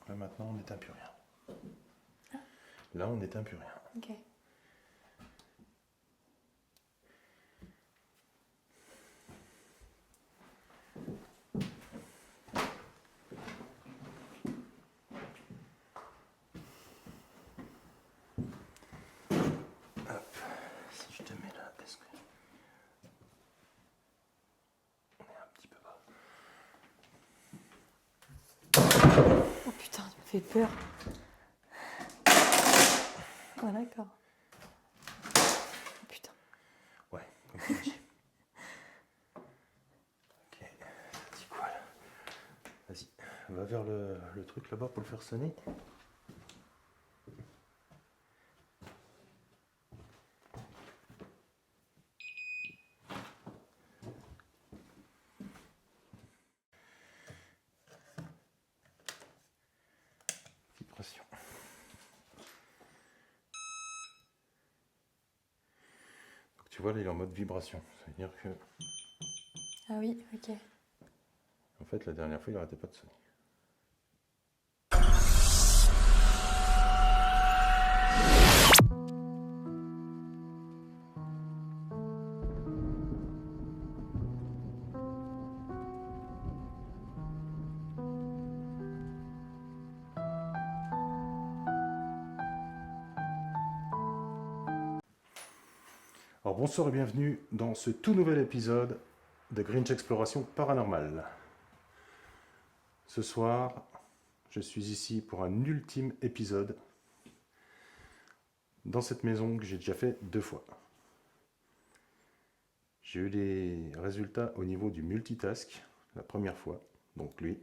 Là maintenant on n'éteint plus rien. Là on n'éteint plus rien. Ok. Hop, si je te mets là, est-ce que... On est un petit peu bas. Oh putain, tu me fais peur. Oh d'accord. Oh putain. Ouais, comme tu dis. Ok, ça dit quoi là? Vas-y, va vers le truc là-bas pour le faire sonner. Vibration. Donc tu vois là il est en mode vibration. Ça veut dire que Ah oui, ok. en fait la dernière fois il arrêtait pas de sonner. Alors bonsoir et bienvenue dans ce tout nouvel épisode de Grinch Exploration Paranormale. Ce soir, je suis ici pour un ultime épisode dans cette maison que j'ai déjà fait 2 fois. J'ai eu des résultats au niveau du multitask la première fois, donc lui,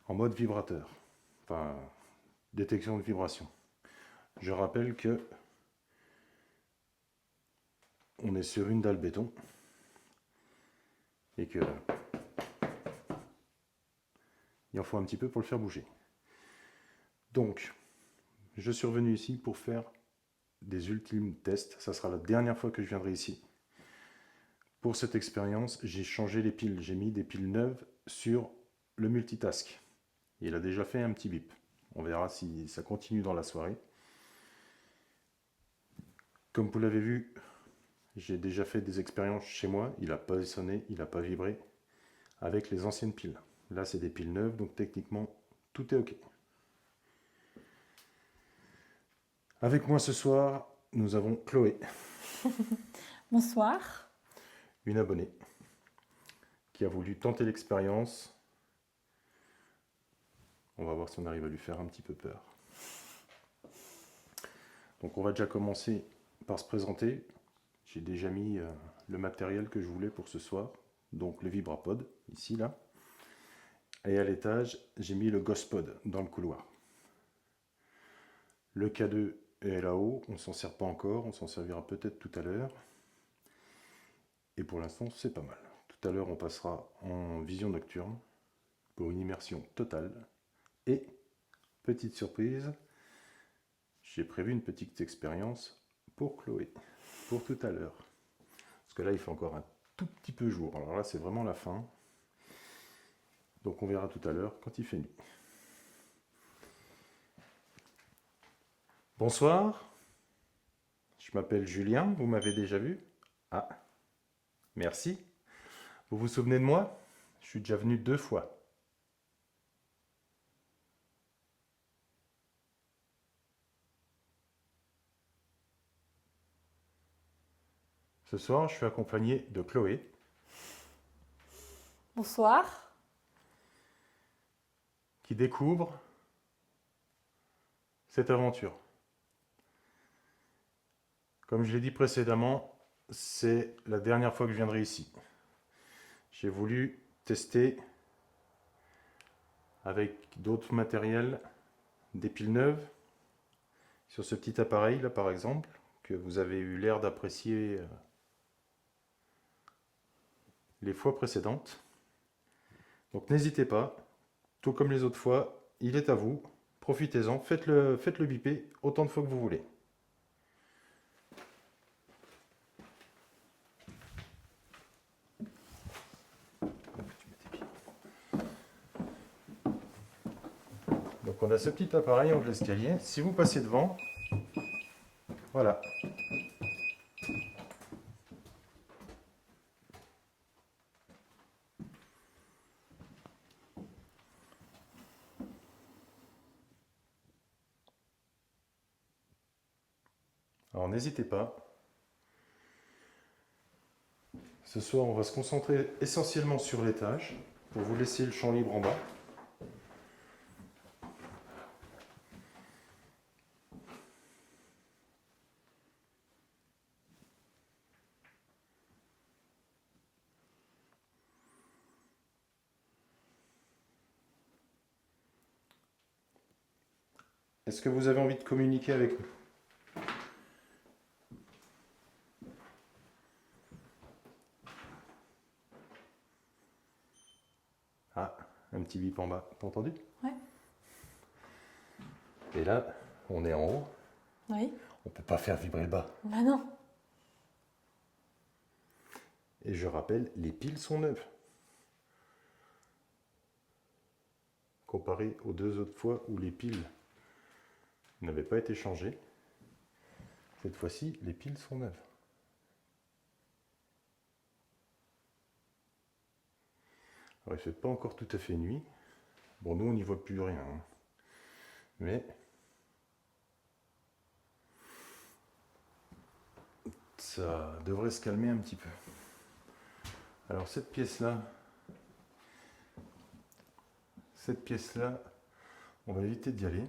en mode vibrateur, enfin détection de vibration. Je rappelle que on est sur une dalle béton et que il en faut un petit peu pour le faire bouger. Donc, je suis revenu ici pour faire des ultimes tests. Ça sera la dernière fois que je viendrai ici. Pour cette expérience, j'ai changé les piles. J'ai mis des piles neuves sur le multitask. Il a déjà fait un petit bip. On verra si ça continue dans la soirée. Comme vous l'avez vu, j'ai déjà fait des expériences chez moi. Il n'a pas sonné, il n'a pas vibré avec les anciennes piles. Là, c'est des piles neuves, donc techniquement, tout est OK. Avec moi ce soir, nous avons Chloé. Bonsoir. Une abonnée qui a voulu tenter l'expérience. On va voir si on arrive à lui faire un petit peu peur. Donc on va déjà commencer par se présenter. J'ai déjà mis le matériel que je voulais pour ce soir. Donc le vibrapod, ici, là. Et à l'étage, j'ai mis le Ghostpod dans le couloir. Le K2 est là-haut, on ne s'en sert pas encore, on s'en servira peut-être tout à l'heure. Et pour l'instant, c'est pas mal. Tout à l'heure, on passera en vision nocturne pour une immersion totale. Et, petite surprise, j'ai prévu une petite expérience pour Chloé, pour tout à l'heure. Parce que là, il fait encore un tout petit peu jour. Alors là, c'est vraiment la fin. Donc on verra tout à l'heure quand il fait nuit. Bonsoir, je m'appelle Julien, vous m'avez déjà vu? Ah, merci. Vous vous souvenez de moi? Je suis déjà venu 2 fois. Ce soir, je suis accompagné de Chloé, Bonsoir. qui découvre cette aventure. Comme je l'ai dit précédemment, c'est la dernière fois que je viendrai ici. J'ai voulu tester avec d'autres matériels des piles neuves sur ce petit appareil là par exemple, que vous avez eu l'air d'apprécier les fois précédentes. Donc n'hésitez pas, tout comme les autres fois, il est à vous, profitez-en, faites-le biper autant de fois que vous voulez. Donc on a ce petit appareil en l'escalier. Si vous passez devant, voilà. Alors n'hésitez pas. Ce soir, on va se concentrer essentiellement sur l'étage pour vous laisser le champ libre en bas. Est-ce que vous avez envie de communiquer avec nous? Ah, un petit bip en bas. T'as entendu? Ouais. Et là, on est en haut. Oui. On ne peut pas faire vibrer le bas. Bah non. Et je rappelle, les piles sont neuves. Comparé aux 2 autres fois où les piles n'avaient pas été changées, cette fois-ci, les piles sont neuves. Alors, il ne fait pas encore tout à fait nuit. Bon, nous, on n'y voit plus rien. Hein. Mais ça devrait se calmer un petit peu. Alors, cette pièce-là, on va éviter d'y aller.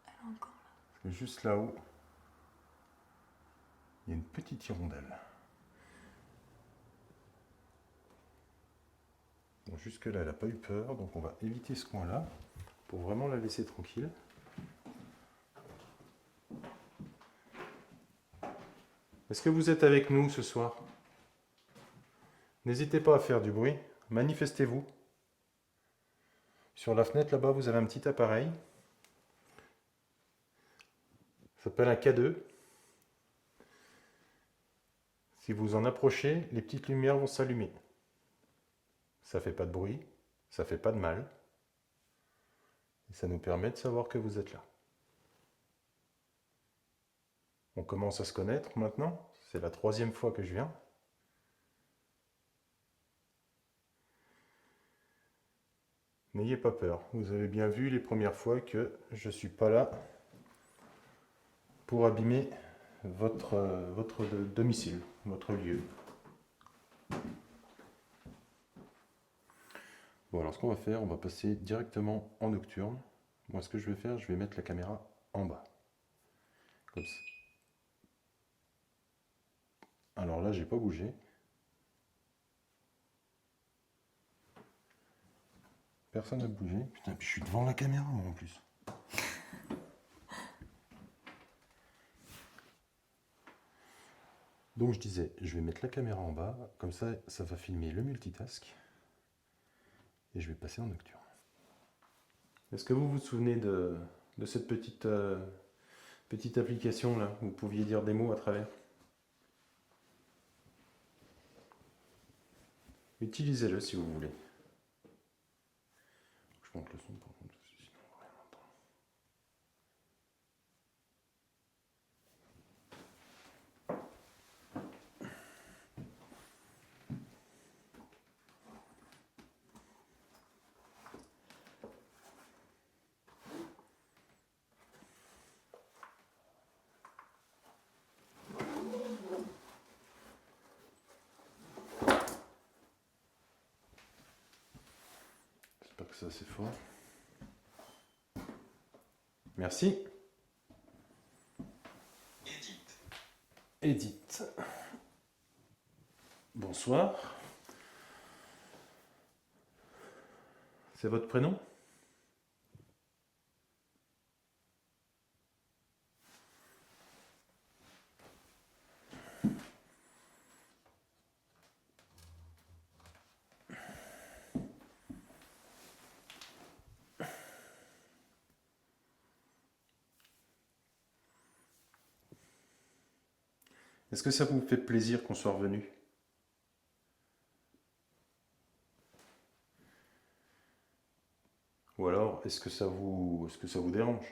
Elle est encore là. Parce que juste là-haut, il y a une petite hirondelle. Bon, jusque-là, elle n'a pas eu peur, donc on va éviter ce coin-là pour vraiment la laisser tranquille. Est-ce que vous êtes avec nous ce soir? N'hésitez pas à faire du bruit, manifestez-vous. Sur la fenêtre là-bas, vous avez un petit appareil. Ça s'appelle un K2. Si vous en approchez, les petites lumières vont s'allumer. Ça ne fait pas de bruit, ça ne fait pas de mal. Et ça nous permet de savoir que vous êtes là. On commence à se connaître maintenant. C'est la 3e fois que je viens. N'ayez pas peur. Vous avez bien vu les premières fois que je ne suis pas là pour abîmer votre domicile, votre lieu. Bon, alors ce qu'on va faire, on va passer directement en nocturne. Moi, ce que je vais faire, je vais mettre la caméra en bas. Comme ça. Alors là, j'ai pas bougé. Personne n'a bougé. Putain, puis je suis devant la caméra en plus. Donc je disais, je vais mettre la caméra en bas, comme ça, ça va filmer le multitask. Et je vais passer en nocturne. Est-ce que vous vous souvenez de cette petite application là, où vous pouviez dire des mots à travers? Utilisez-le si vous voulez. Je monte le son par contre, sinon on va rien entendre. J'espère que c'est assez fort. Merci. Edith. Bonsoir. C'est votre prénom? Est-ce que ça vous fait plaisir qu'on soit revenu? Ou alors, est-ce que ça vous dérange?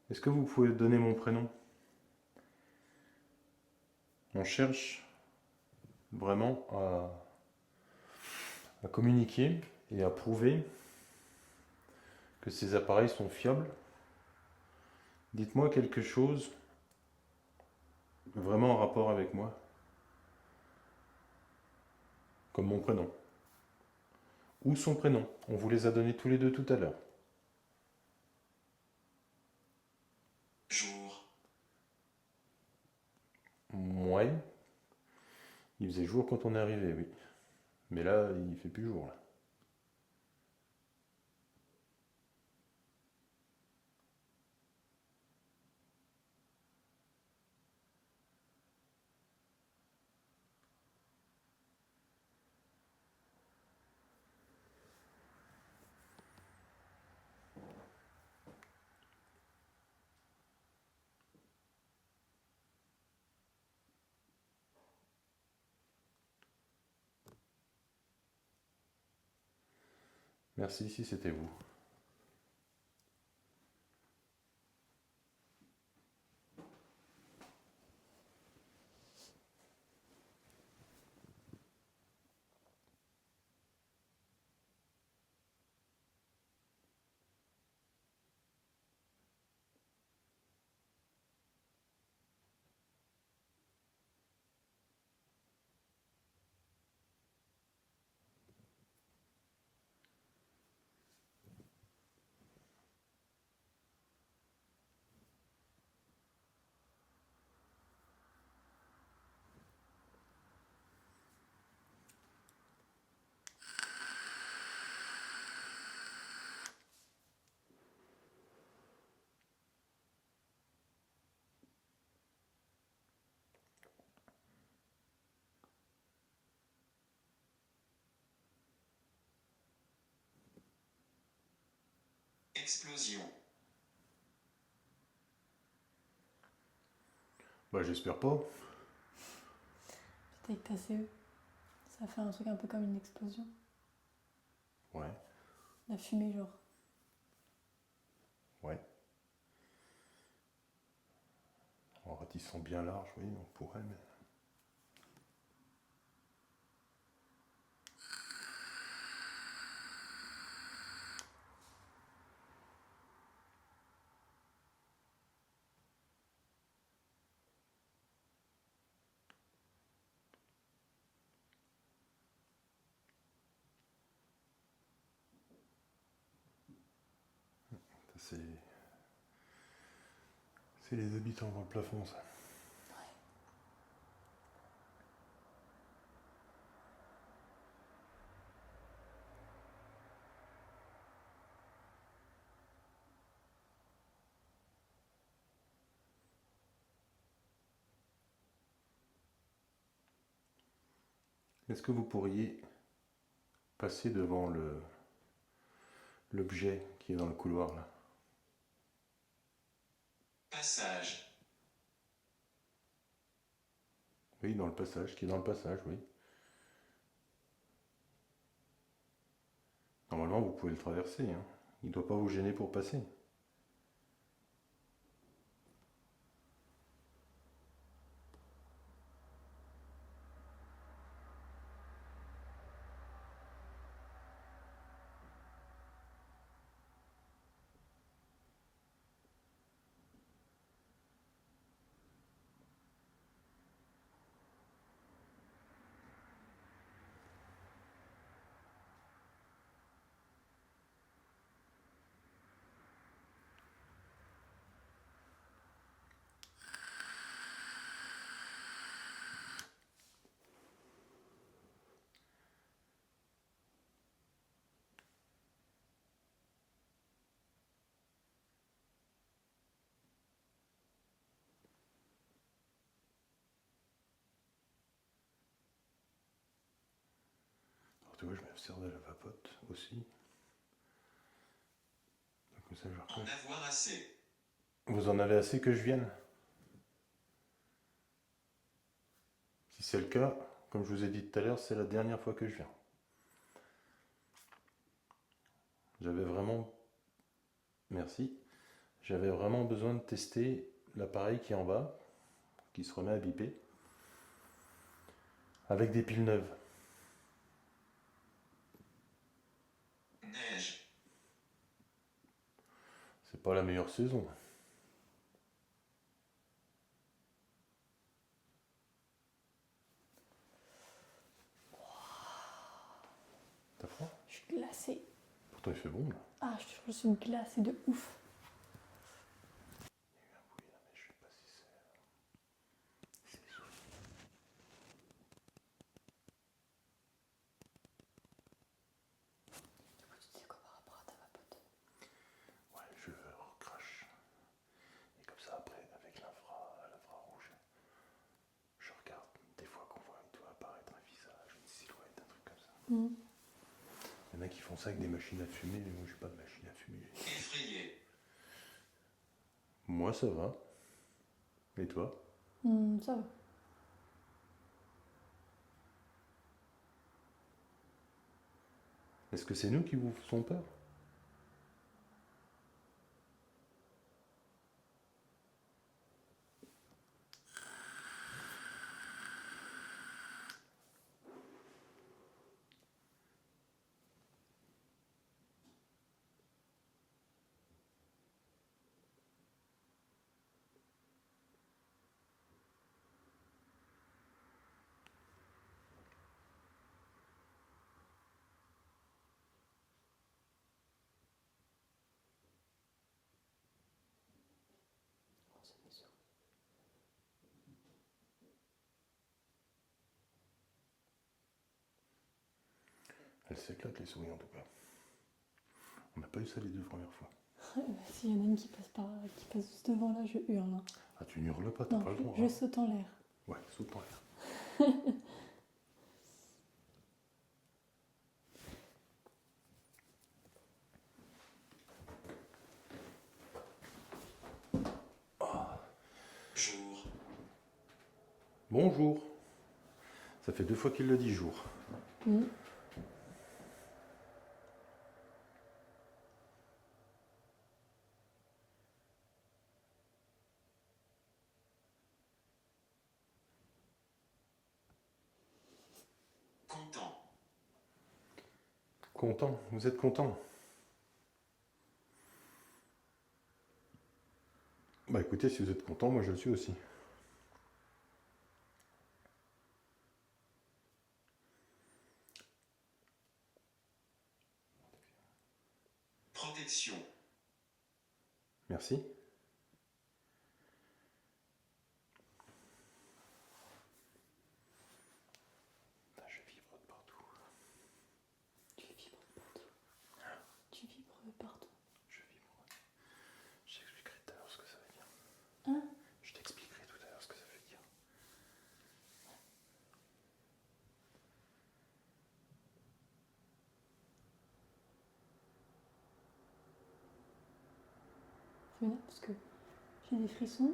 Est-ce que vous pouvez donner mon prénom? On cherche vraiment à communiquer et à prouver que ces appareils sont fiables. Dites-moi quelque chose vraiment en rapport avec moi, comme mon prénom. Ou son prénom. On vous les a donnés tous les deux tout à l'heure. Jour. Ouais. Il faisait jour quand on est arrivé, oui. Mais là, il fait plus jour, là. Merci si c'était vous. Explosion. Bah, j'espère pas. Peut-être que ta CE, ça fait un truc un peu comme une explosion. Ouais, La fumée, genre. ouais. En ratissant bien large, oui, on pourrait, mais. Ça, c'est les habitants dans le plafond, ça. Est-ce que vous pourriez passer devant l'objet qui est dans le couloir là? Passage. Oui, dans le passage, qui est dans le passage, oui. Normalement, vous pouvez le traverser, hein. Il ne doit pas vous gêner pour passer. tu vois, je me sers de la vapote aussi. Comme ça, je En avoir assez. Vous en avez assez que je vienne? Si c'est le cas, comme je vous ai dit tout à l'heure, c'est la dernière fois que je viens. J'avais vraiment... Merci. J'avais vraiment besoin de tester l'appareil qui est en bas, qui se remet à biper, avec des piles neuves. Neige. C'est pas la meilleure saison. T'as froid? Je suis glacée. Pourtant il fait bon là. Ah, je suis glacée de ouf. Il y a eu un bruit là, mais je sais pas si c'est... C'est les souris. Du coup, tu sais quoi par rapport à ta vapote? Ouais, je recrache. Et comme ça après, avec l'infrarouge, je regarde des fois qu'on voit, il doit apparaître un visage, une silhouette, un truc comme ça. Mmh. Il y en a qui font ça avec des machines à fumer, mais moi j'ai pas de machine à fumer. Effrayé. Moi ça va. Et toi? Ça va. Est-ce que c'est nous qui vous faisons peur? Oh, c'est mes souris. Elles s'éclatent les souris en tout cas. On n'a pas eu ça les deux premières fois. S'il y en a une qui passe juste devant là, je hurle. Hein. Ah tu n'hurles pas, t'as Non, pas le droit. je Hein. saute en l'air. Ouais, saute en l'air. Jour. Bonjour. Ça fait 2 fois qu'il le dit jour. Mmh. Content. Content, vous êtes content? Bah écoutez, si vous êtes content, moi je le suis aussi. Protection. Merci. Putain, je vibre de partout. Tu vibres partout. Tu vibres partout. Je vibre. Je t'expliquerai tout à l'heure ce que ça veut dire. Hein? Je t'expliquerai tout à l'heure ce que ça veut dire. C'est bien parce que j'ai des frissons.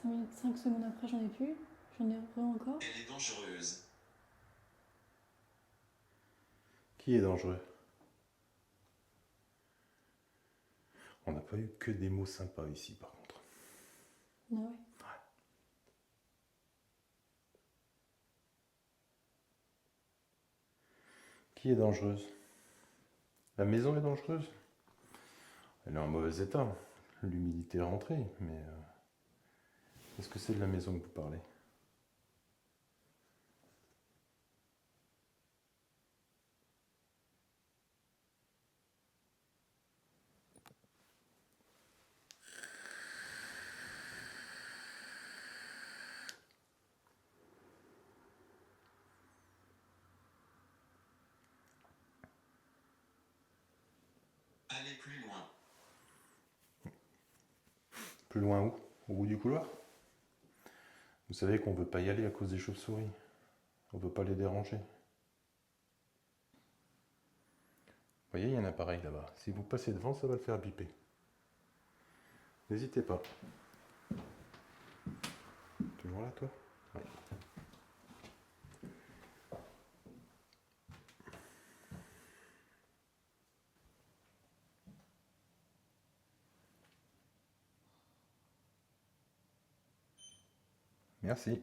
5 secondes après, j'en ai plus. J'en ai encore. Elle est dangereuse. Qui est dangereux? On n'a pas eu que des mots sympas ici par contre. Ah ouais. Qui est dangereuse? La maison est dangereuse? Elle est en mauvais état. L'humidité est rentrée, mais... est-ce que c'est de la maison que vous parlez? Allez plus loin. Plus loin où? Au bout du couloir? Vous savez qu'on ne veut pas y aller à cause des chauves-souris. On ne veut pas les déranger. voyez, il y a un appareil là-bas. Si vous passez devant, ça va le faire biper. N'hésitez pas. Toujours là, toi? Ouais. Merci.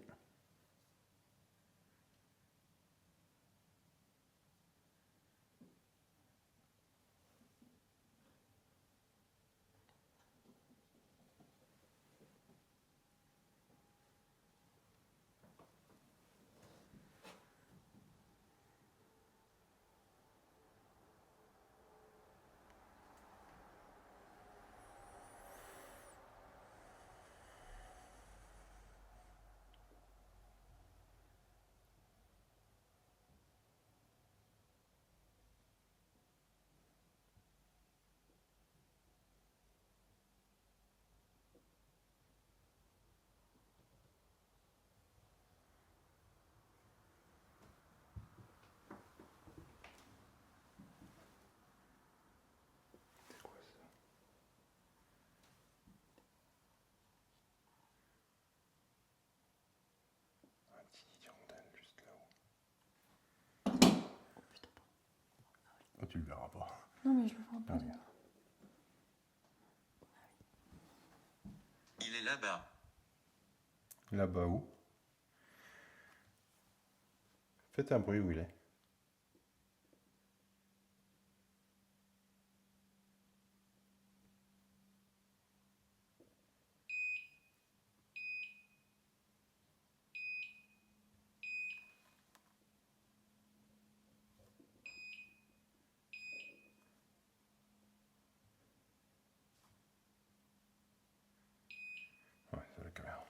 C'est quoi ça? Un petit nid d'hirondelle juste là-haut. Oh, tu le verras pas. Non, mais je le vois un peu. Ah, de- merde. Il est là-bas. Là-bas où? Faites un bruit où il est. Ouais, c'est la caméra.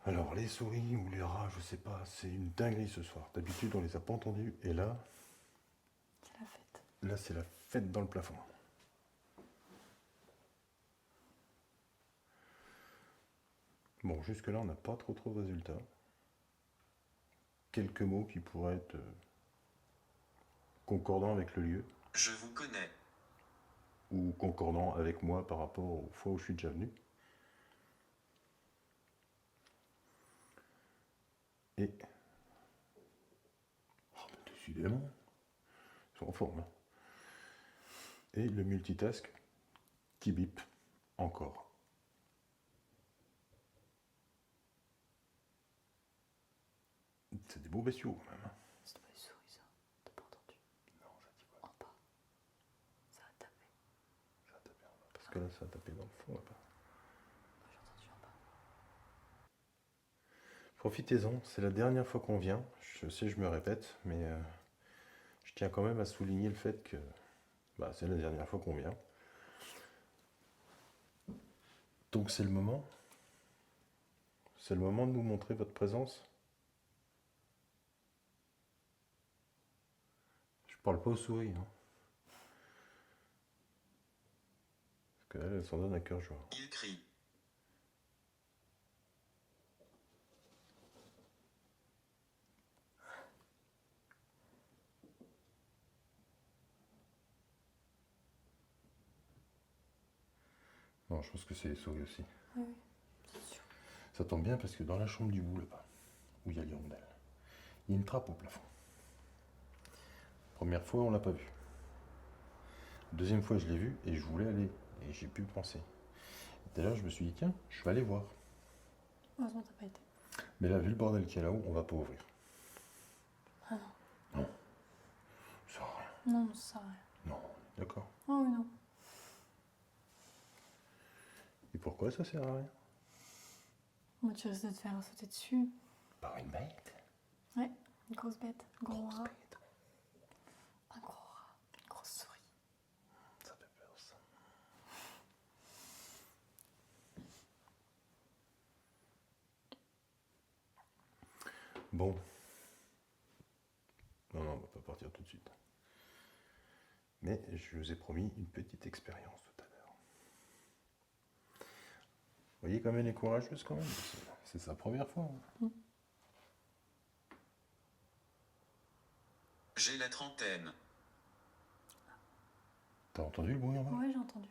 Alors, les souris ou les rats, je sais pas, c'est une dinguerie ce soir. D'habitude, on les a pas entendus. Et là, C'est la fête. là, c'est la fête dans le plafond. Bon, jusque-là, on n'a pas trop de résultats. Quelques mots qui pourraient être concordants avec le lieu, Je vous connais. ou concordants avec moi par rapport aux fois où je suis déjà venu. Et... Oh, mais décidément, ils sont en forme. Hein. Et le multitask qui bip encore. C'est des beaux bestiaux quand même. Hein. C'est pas des souris, ça. T'as pas entendu? Non, ça dit quoi? En bas. Ça a tapé. Ça a tapé en bas. Parce que là, ça a tapé dans le fond là-bas. Moi, j'ai entendu en bas. Profitez-en, c'est la dernière fois qu'on vient. Je sais, je me répète, mais je tiens quand même à souligner le fait que bah, c'est la dernière fois qu'on vient. Donc c'est le moment. C'est le moment de nous montrer votre présence. Je parle pas aux souris, hein. Parce qu'elles, elles s'en donnent à cœur joie. Il crie. Non, je pense que c'est les souris aussi. Oui, oui, c'est sûr. Ça tombe bien parce que dans la chambre du bout là-bas, où il y a l'hirondelle, il y a une trappe au plafond. Première fois, on l'a pas vue. Deuxième fois, je l'ai vue et je voulais aller. Et j'ai pu penser. Et là, je me suis dit, tiens, je vais aller voir. Heureusement, t'as pas été. Mais là, vu le bordel qu'il y a là-haut, on va pas ouvrir. Ah non. Non. Ça sert à rien. Non, ça sert à rien. Non, d'accord. Oh oui, non. Et pourquoi ça sert à rien? Moi, tu risques de te faire sauter dessus. Par une bête. Ouais, une grosse bête. Un gros Grosse rat. bête. Un gros rat. Une grosse souris. Ça fait peur, ça. Bon. Non, non, on va pas partir tout de suite. Mais je vous ai promis une petite expérience tout à l'heure. Vous voyez comme elle est courageuse quand même. C'est sa première fois. Hein. J'ai la trentaine. T'as entendu le bruit en bas? Ouais, j'ai entendu.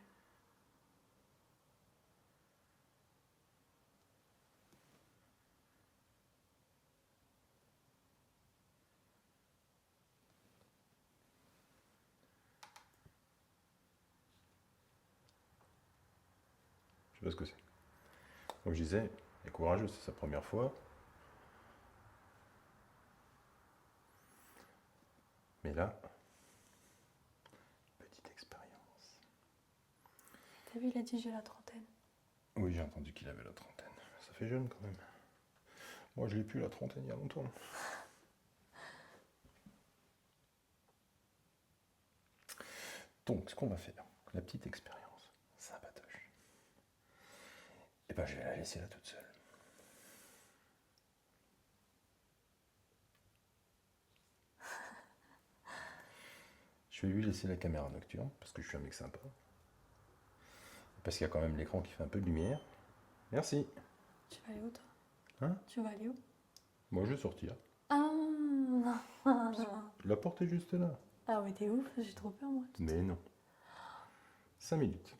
Je sais pas ce que c'est. Comme je disais, elle est courageuse, c'est sa première fois. Mais là, petite expérience. T'as vu, il a dit j'ai la trentaine. Oui, j'ai entendu qu'il avait la trentaine. Ça fait jeune quand même. Moi, je l'ai plus la trentaine il y a longtemps. Donc, ce qu'on va faire, la petite expérience, sympatoche. Et ben, je vais la laisser là toute seule. Je vais lui laisser la caméra nocturne, parce que je suis un mec sympa. Parce qu'il y a quand même l'écran qui fait un peu de lumière. Merci. Tu vas aller où, toi? Hein? Tu vas aller où? Moi, je vais sortir. Ah, La porte est juste là. ah ouais, t'es ouf, j'ai trop peur, moi. Mais non. 5 minutes.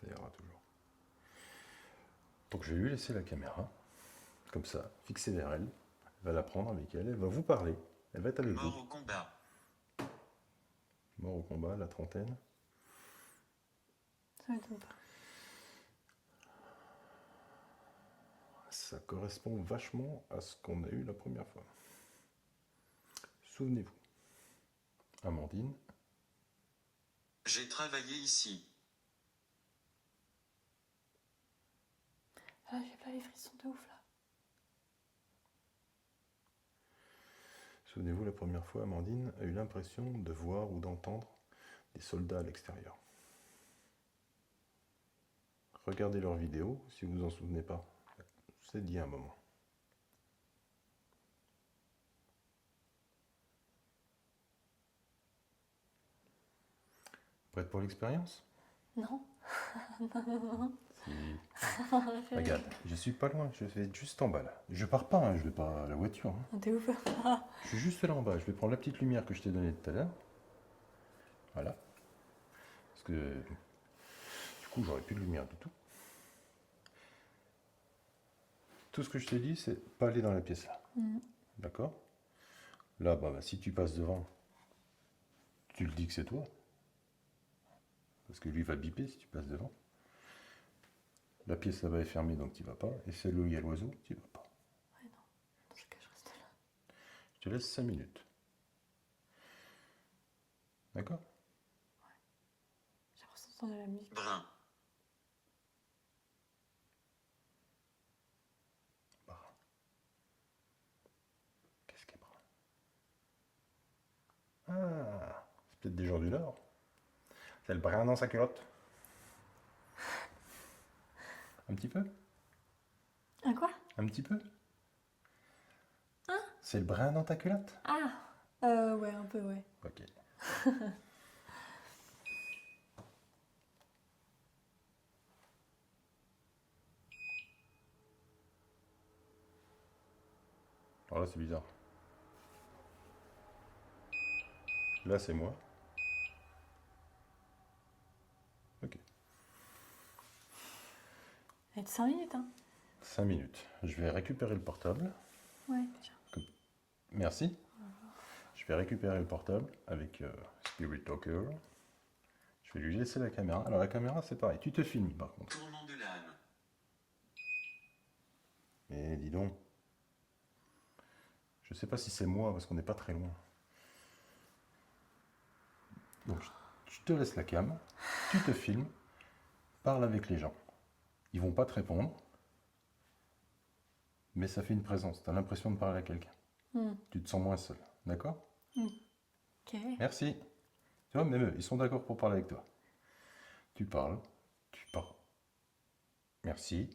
Ça ira toujours. Donc je vais lui laisser la caméra, comme ça, fixée vers elle. Elle va la prendre avec elle, elle va vous parler. Elle va être avec Mort vous. au combat. Mort au combat, la trentaine. Ça m'étonne pas. Ça correspond vachement à ce qu'on a eu la première fois. Souvenez-vous. Amandine. J'ai travaillé ici. Ah, j'ai pas les frissons de ouf, là. Souvenez-vous, la première fois, Amandine a eu l'impression de voir ou d'entendre des soldats à l'extérieur. Regardez leurs vidéos, si vous vous en souvenez pas. C'est dit à un moment. Prête pour l'expérience? Non. Si. Regarde, je suis pas loin, je vais être juste en bas là. Je pars pas, hein, je vais pas à la voiture. Hein. Ah, t'es ouf. Je suis juste là en bas, je vais prendre la petite lumière que je t'ai donnée tout à l'heure. Voilà. Parce que du coup, j'aurais plus de lumière du tout. Tout ce que je t'ai dit, c'est pas aller dans la pièce là. D'accord? Là, bah, si tu passes devant, tu le dis que c'est toi. Parce que lui va biper si tu passes devant. La pièce là-bas est fermée, donc tu vas pas. Et celle où il y a l'oiseau, tu vas pas. Ouais, non. Dans ce cas, je reste là. Je te laisse 5 minutes. D'accord? J'ai l'impression d'entendre de la musique. Brun. Brun. Qu'est-ce qui est brun? Ah, c'est peut-être des gens du Nord. C'est le brin dans sa culotte. Un petit peu? Un quoi? Un petit peu? C'est le brin dans ta culotte? Ah, ouais, un peu, ouais. Ok. Alors là, c'est bizarre. Là, c'est moi. Ok. Il y a 5 minutes, hein. 5 minutes. Je vais récupérer le portable. Ouais, déjà. Merci. Je vais récupérer le portable avec Spirit Talker. Je vais lui laisser la caméra. Alors la caméra, c'est pareil. Tu te filmes par contre. Tourment de l'âme. Mais dis donc. Je sais pas si c'est moi parce qu'on n'est pas très loin. Donc je te laisse la cam. Tu te filmes. Parle avec les gens. Ils vont pas te répondre. Mais ça fait une présence. Tu as l'impression de parler à quelqu'un. Tu te sens moins seul. D'accord? Ok. Merci. Tu vois, même eux, ils sont d'accord pour parler avec toi. Tu parles, tu parles. Merci.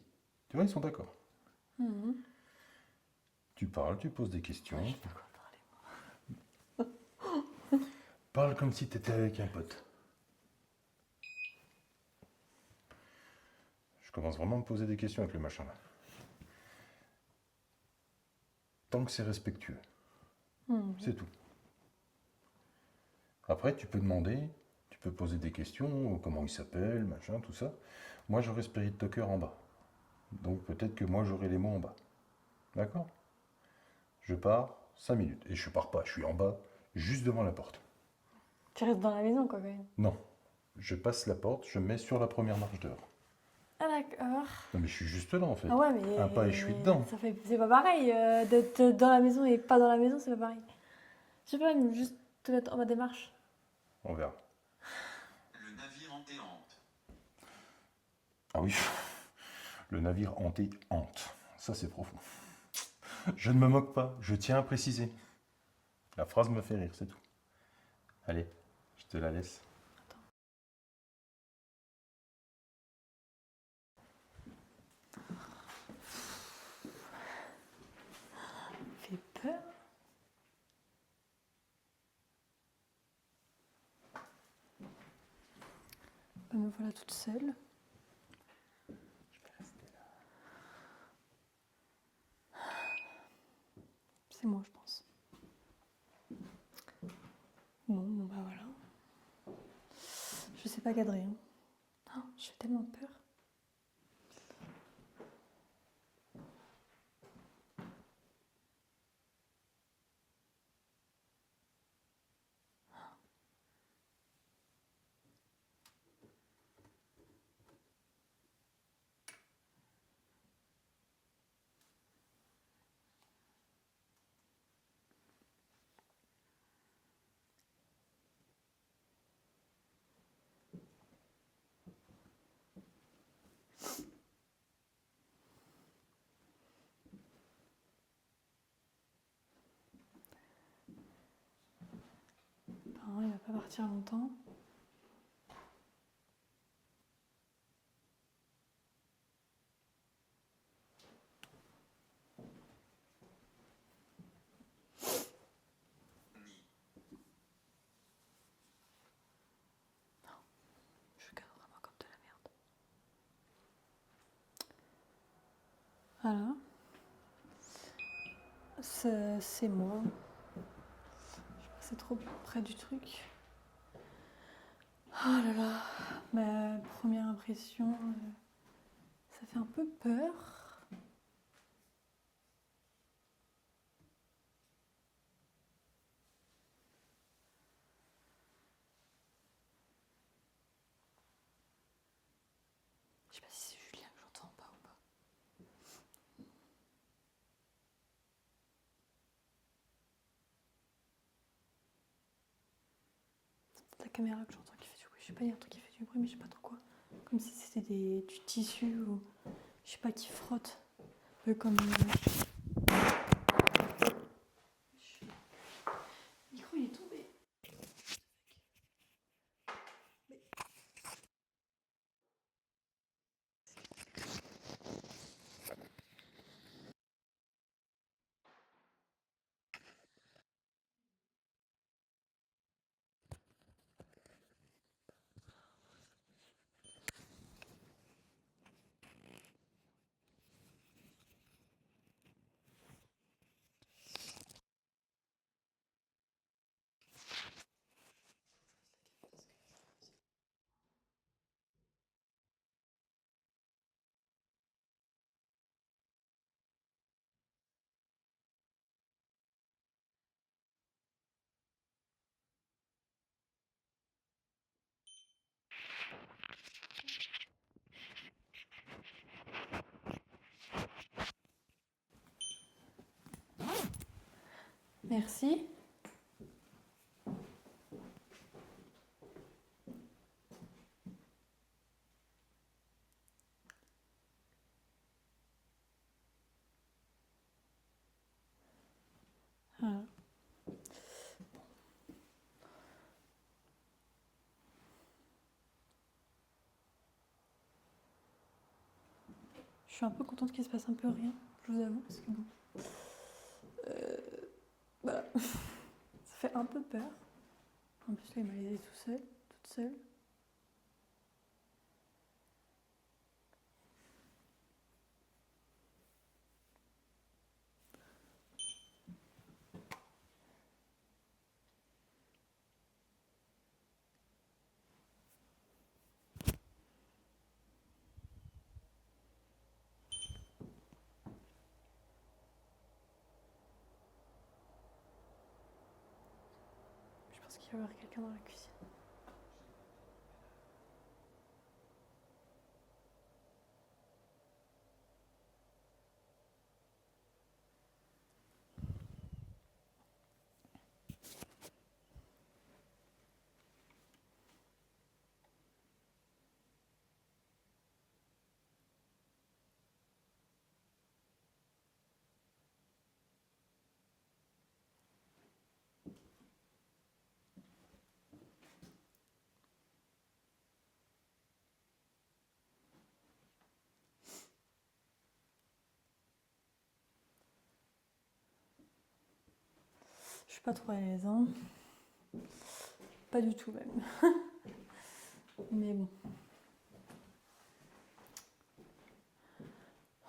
Tu vois, ils sont d'accord. Mhm. Tu parles, tu poses des questions. Je sais pas quoi parler. Parle comme si tu étais avec un pote. Je commence vraiment à me poser des questions avec le machin là. Tant que c'est respectueux, Mhm. c'est tout. Après, tu peux demander, tu peux poser des questions, comment il s'appelle, machin, tout ça. Moi, j'aurai Spirit Talker en bas. Donc peut-être que moi, j'aurai les mots en bas. D'accord? Je pars 5 minutes. Et je pars pas, je suis en bas, juste devant la porte. Tu restes dans la maison, quoi, quand même. Non, je passe la porte, je me mets sur la première marche dehors. Ah, d'accord. Non, mais je suis juste là en fait. Ah ouais, mais Un pas et je suis dedans. ça fait, c'est pas pareil. D'être dans la maison et pas dans la maison, c'est pas pareil. Je sais pas, même juste te mettre en bas des marches. On verra. Le navire hanté hante. Ah oui, le navire hanté hante. Ça, c'est profond. Je ne me moque pas, je tiens à préciser. La phrase me fait rire, c'est tout. Allez, je te la laisse. Fait peur. Me voilà toute seule. C'est moi, je pense. Bon, bah voilà. Je sais pas cadrer. Hein. Oh, j'ai tellement peur. Apparemment, il va pas partir longtemps. Je cadre vraiment comme de la merde. Voilà. C'est moi. Je suis passée trop près du truc. Oh là là. Ma première impression, ça fait un peu peur. Je sais pas si c'est Julien que j'entends pas ou pas. C'est la caméra que j'entends qui fait du bruit. Je sais pas, il y a un truc qui fait du bruit, mais je sais pas trop quoi. Comme si c'était du tissu ou je sais pas qui frotte. Un peu comme. Le micro il est tombé. Merci. Voilà. suis un peu contente qu'il se passe un peu rien, je vous avoue, parce que bon. Voilà. Ça fait un peu peur. En plus, là, il m'a laissé tout seul, toute seule. Je pense qu'il va y avoir quelqu'un dans la cuisine. Je suis pas trop à l'aise, hein. Pas du tout même. Mais bon.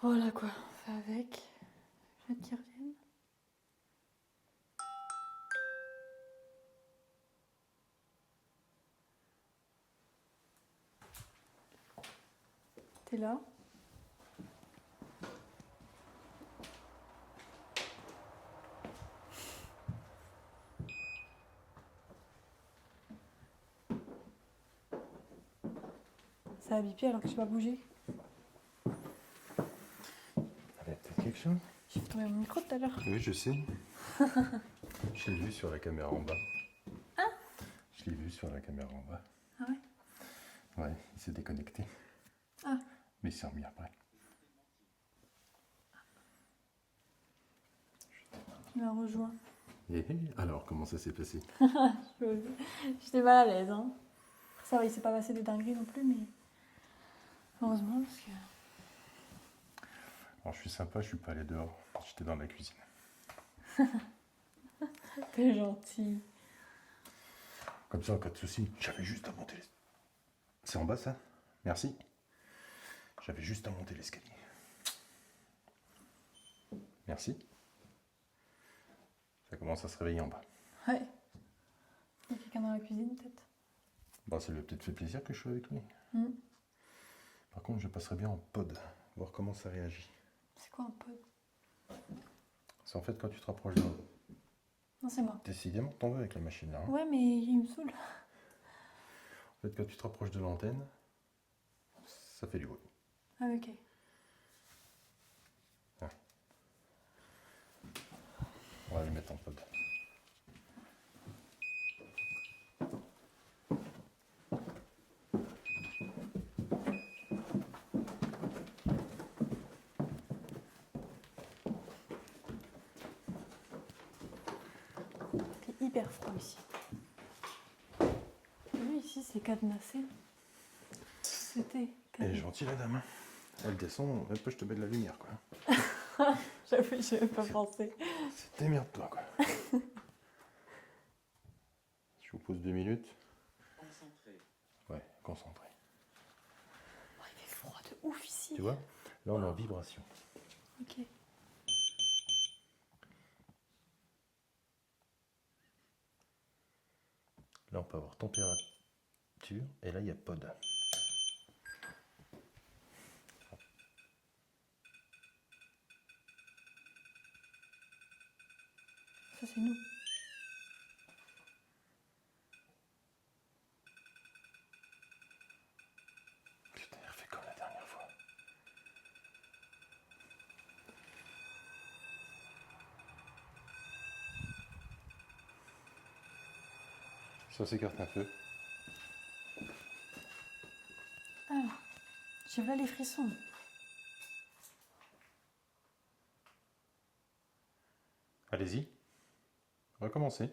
Voilà quoi, on fait avec. J'ai hâte qu'ils reviennent. T'es là? Ça a bipé alors que je n'ai pas bougé. Allez, peut-être quelque chose? J'ai fait tomber mon micro tout à l'heure. Oui, je sais. Je l'ai vu sur la caméra en bas. Ah? Je l'ai vu sur la caméra en bas. Ah ouais? Ouais, il s'est déconnecté. Ah. Mais il s'est remis après. Il m'a rejoint. Et alors, comment ça s'est passé? J'étais mal à l'aise, hein. Ça va, il s'est pas passé des dingueries non plus, mais heureusement parce que. Alors, je suis sympa, je suis pas allé dehors. J'étais dans la cuisine. T'es gentil. Comme ça, en cas de souci, j'avais juste à monter les... C'est en bas, ça? Merci. J'avais juste à monter l'escalier. Merci. Ça commence à se réveiller en bas. Ouais. Il y a quelqu'un dans la cuisine peut-être. Bah, ça lui a peut-être fait plaisir que je sois avec lui. Mm. Par contre, je passerai bien en pod, voir comment ça réagit. C'est quoi un pod? C'est en fait quand tu te rapproches de... Non, c'est moi. Décidément, t'en veux avec la machine là. Hein. Ouais, mais il me saoule. En fait, quand tu te rapproches de l'antenne, ça fait du bruit. Ah, ok. On va le mettre en pod. C'est hyper froid ici. Lui, ici, c'est cadenassé. C'était Elle est cadenassé. gentille la dame. Hein. Elle descend, même pas je te mets de la lumière quoi. J'avoue, j'avais pas pensé. C'est démerde-toi quoi. Je vous pose 2 minutes. Concentré. Ouais, concentré. Oh, il fait froid de ouf ici. Tu vois? Là on est en vibration. Ok. Là on peut avoir température et là il y a pod. Ça, c'est nous. Putain, il refait comme la dernière fois. Ça s'écarte un peu. Ah, j'ai là les frissons. Allez-y. Recommencez.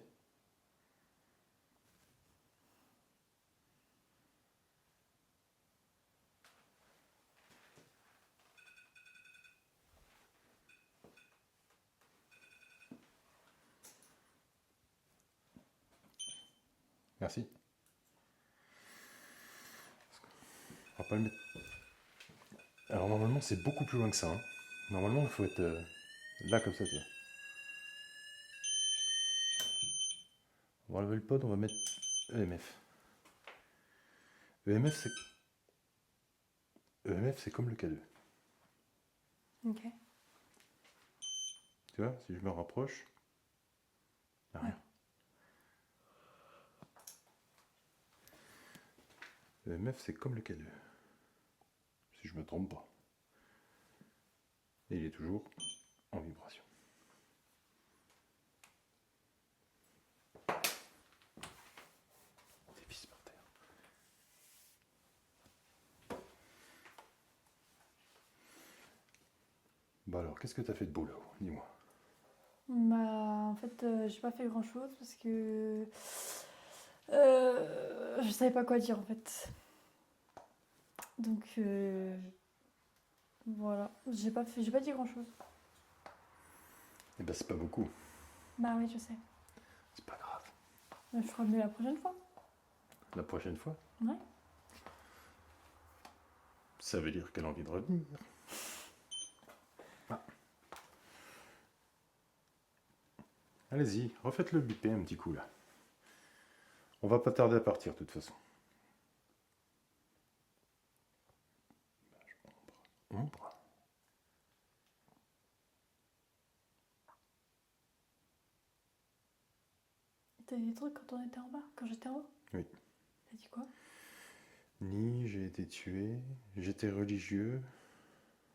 Merci. On va pas le mettre. Alors normalement c'est beaucoup plus loin que ça. Hein. Normalement il faut être là comme ça. Tu vois. On va enlever le pod, on va mettre EMF. EMF c'est comme le K2. Ok. Tu vois, si je me rapproche, il n'y a rien. EMF c'est comme le K2. Si je me trompe pas. Et il est toujours en vibration. Des vis par terre. Bah alors, qu'est-ce que t'as fait de beau là-haut? Dis-moi. Bah, en fait, j'ai pas fait grand chose parce que je savais pas quoi dire en fait. Donc voilà, j'ai pas dit grand chose. Eh ben c'est pas beaucoup. Bah oui, je sais. C'est pas grave. Je ferai mieux la prochaine fois. La prochaine fois, Ouais. ça veut dire qu'elle a envie de revenir. Ah. Allez-y, refaites-le biper un petit coup là. On va pas tarder à partir de toute façon. Ombre. T'as dit des trucs quand on était en bas, quand j'étais en haut? Oui. T'as dit quoi? Ni j'ai été tué, j'étais religieux,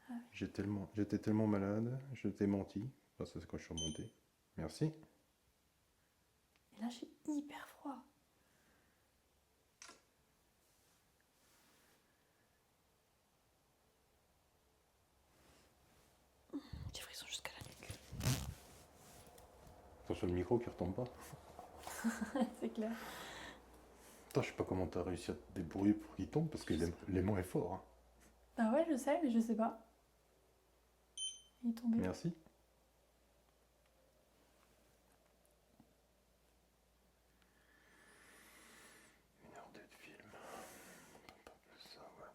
Ah oui. j'étais tellement malade, je t'ai menti. Enfin, ça c'est quand je suis remonté. Merci. Et là, j'ai hyper froid. J'ai frisson jusqu'à la nuque. Attention le micro qui retombe pas. C'est clair. Putain, je sais pas comment t'as réussi à te débrouiller pour qu'il tombe parce que l'aimant est fort. Hein. Bah ouais, je sais, mais je sais pas. Il est tombé. Merci. Une heure de film. On peut pas faire ça, ouais.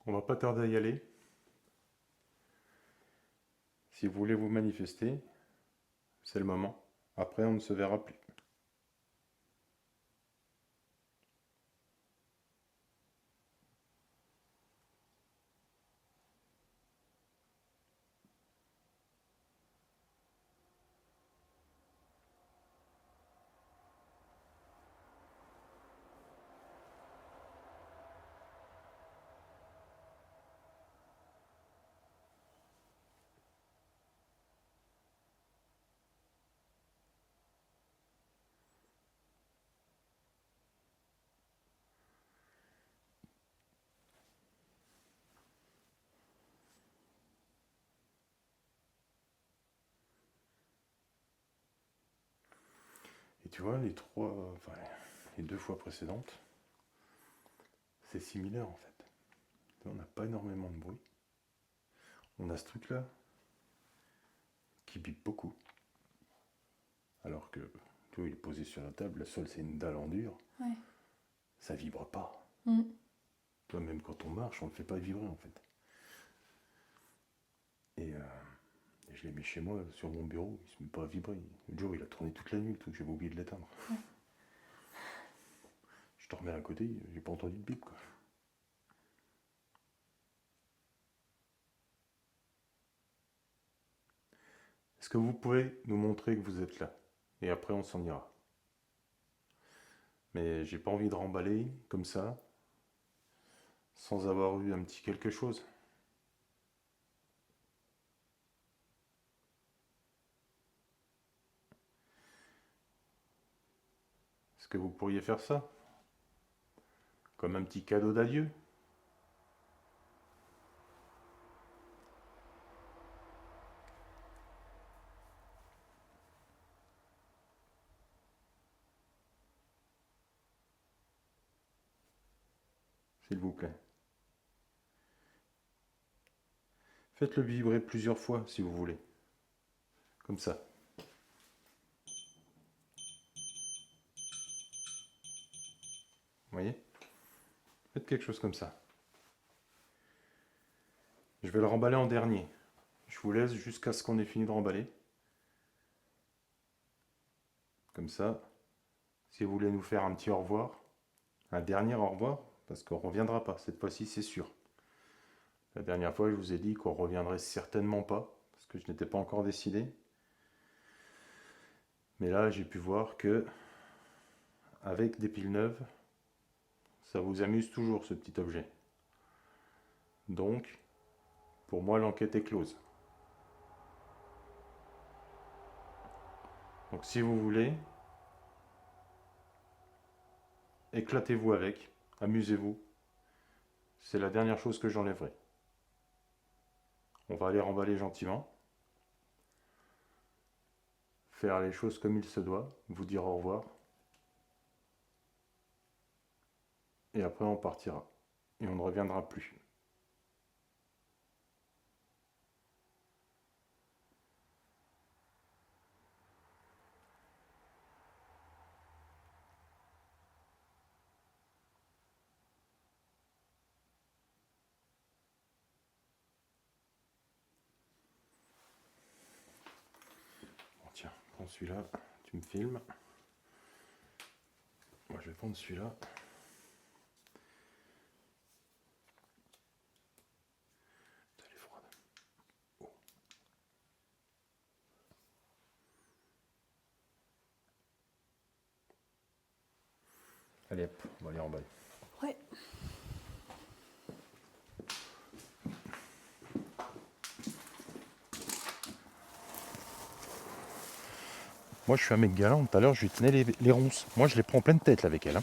On va pas tarder à y aller. Si vous voulez vous manifester, c'est le moment. Après, on ne se verra plus. Et tu vois, les 2 fois précédentes, c'est similaire en fait. On n'a pas énormément de bruit. On a ce truc-là qui bip beaucoup. Alors que, tu vois, il est posé sur la table, le sol c'est une dalle en dur. Ouais. Ça vibre pas. Mm. Toi, même quand on marche, on ne le fait pas vibrer en fait. Et je l'ai mis chez moi sur mon bureau, il se met pas à vibrer. Le jour, il a tourné toute la nuit, le truc, j'avais oublié de l'éteindre. Ouais. Je dormais à côté, j'ai pas entendu de bip quoi. Est-ce que vous pouvez nous montrer que vous êtes là? Et après, on s'en ira. Mais j'ai pas envie de remballer comme ça, sans avoir eu un petit quelque chose. Est-ce que vous pourriez faire ça? Comme un petit cadeau d'adieu? s'il vous plaît. Faites-le vibrer plusieurs fois si vous voulez. Comme ça. Vous voyez? Faites quelque chose comme ça. Je vais le remballer en dernier. Je vous laisse jusqu'à ce qu'on ait fini de remballer. Comme ça, si vous voulez nous faire un petit au revoir, un dernier au revoir, parce qu'on ne reviendra pas, cette fois-ci c'est sûr. La dernière fois, je vous ai dit qu'on reviendrait certainement pas, parce que je n'étais pas encore décidé. Mais là, j'ai pu voir que, avec des piles neuves, ça vous amuse toujours ce petit objet. Donc, pour moi, l'enquête est close. Donc si vous voulez, éclatez-vous avec, amusez-vous. C'est la dernière chose que j'enlèverai. On va aller remballer gentiment. Faire les choses comme il se doit, vous dire au revoir. Et après on partira. Et on ne reviendra plus. Bon, tiens, prends celui-là, tu me filmes. Moi je vais prendre celui-là. Elle est froide. Oh. Allez hop, on va aller remballer. Ouais. Moi je suis un mec galant, tout à l'heure je lui tenais les ronces. Moi je les prends en pleine tête là, avec elle. Hein.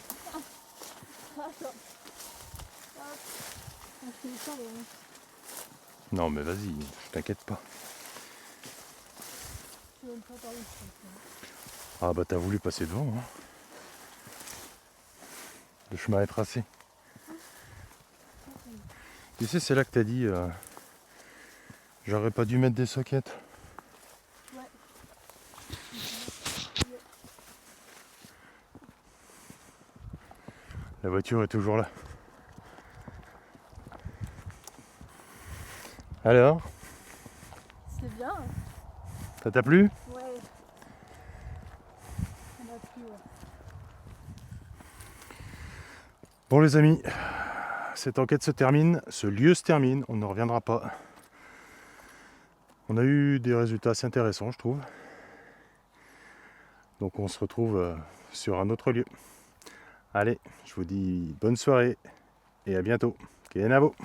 Non mais vas-y, t'inquiète pas. Ah bah t'as voulu passer devant. Hein. Le chemin est tracé. Tu sais, c'est là que t'as dit j'aurais pas dû mettre des sockets. Ouais. La voiture est toujours là. Alors, C'est bien. ça t'a plu? Ouais. Ça m'a plu, ouais. Bon les amis, cette enquête se termine, ce lieu se termine, on ne reviendra pas. On a eu des résultats assez intéressants je trouve. Donc on se retrouve sur un autre lieu. Allez, je vous dis bonne soirée et à bientôt. Kenavo.